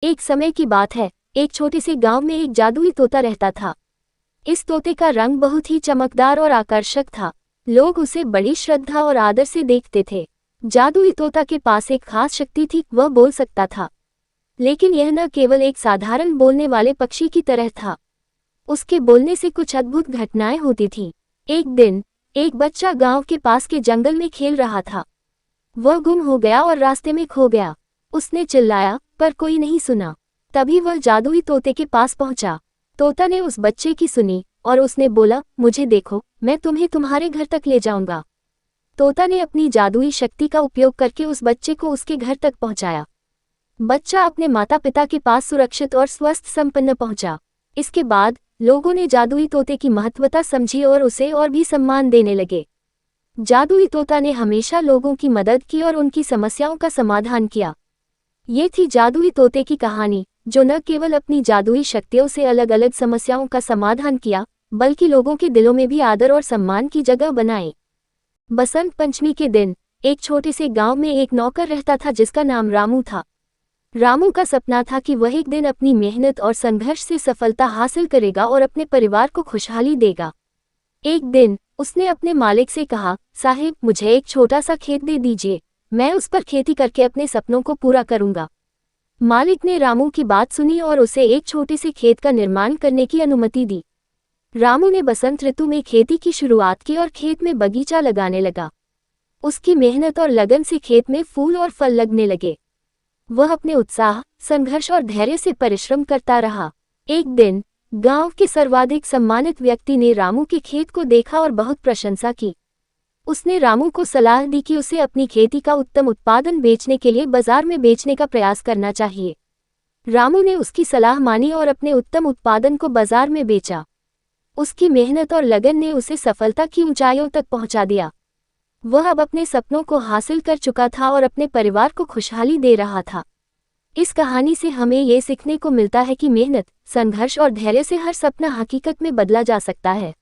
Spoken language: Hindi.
एक समय की बात है, एक छोटे से गांव में एक जादुई तोता रहता था। इस तोते का रंग बहुत ही चमकदार और आकर्षक था। लोग उसे बड़ी श्रद्धा और आदर से देखते थे। जादुई तोता के पास एक खास शक्ति थी, वह बोल सकता था। लेकिन यह न केवल एक साधारण बोलने वाले पक्षी की तरह था। उसके बोलने से कुछ अद्भुत घटनाएं होती थीं। एक दिन एक बच्चा गांव के पास के जंगल में खेल रहा था। वह गुम हो गया और रास्ते में खो गया। उसने चिल्लाया पर कोई नहीं सुना। तभी वह जादुई तोते के पास पहुंचा। तोता ने उस बच्चे की सुनी और उसने बोला, मुझे देखो, मैं तुम्हें तुम्हारे घर तक ले जाऊंगा। तोता ने अपनी जादुई शक्ति का उपयोग करके उस बच्चे को उसके घर तक पहुंचाया। बच्चा अपने माता पिता के पास सुरक्षित और स्वस्थ संपन्न पहुंचा। इसके बाद लोगों ने जादुई तोते की महत्वता समझी और उसे और भी सम्मान देने लगे। जादुई तोता ने हमेशा लोगों की मदद की और उनकी समस्याओं का समाधान किया। ये थी जादुई तोते की कहानी, जो न केवल अपनी जादुई शक्तियों से अलग अलग समस्याओं का समाधान किया, बल्कि लोगों के दिलों में भी आदर और सम्मान की जगह बनाए। बसंत पंचमी के दिन एक छोटे से गांव में एक नौकर रहता था जिसका नाम रामू था। रामू का सपना था कि वह एक दिन अपनी मेहनत और संघर्ष से सफलता हासिल करेगा और अपने परिवार को खुशहाली देगा। एक दिन उसने अपने मालिक से कहा, साहिब, मुझे एक छोटा सा खेत दे दीजिए, मैं उस पर खेती करके अपने सपनों को पूरा करूंगा। मालिक ने रामू की बात सुनी और उसे एक छोटे से खेत का निर्माण करने की अनुमति दी। रामू ने बसंत ऋतु में खेती की शुरुआत की और खेत में बगीचा लगाने लगा। उसकी मेहनत और लगन से खेत में फूल और फल लगने लगे। वह अपने उत्साह, संघर्ष और धैर्य से परिश्रम करता रहा। एक दिन गांव के सर्वाधिक सम्मानित व्यक्ति ने रामू के खेत को देखा और बहुत प्रशंसा की। उसने रामू को सलाह दी कि उसे अपनी खेती का उत्तम उत्पादन बेचने के लिए बाजार में बेचने का प्रयास करना चाहिए। रामू ने उसकी सलाह मानी और अपने उत्तम उत्पादन को बाजार में बेचा। उसकी मेहनत और लगन ने उसे सफलता की ऊंचाइयों तक पहुंचा दिया। वह अब अपने सपनों को हासिल कर चुका था और अपने परिवार को खुशहाली दे रहा था। इस कहानी से हमें ये सीखने को मिलता है कि मेहनत, संघर्ष और धैर्य से हर सपना हकीकत में बदला जा सकता है।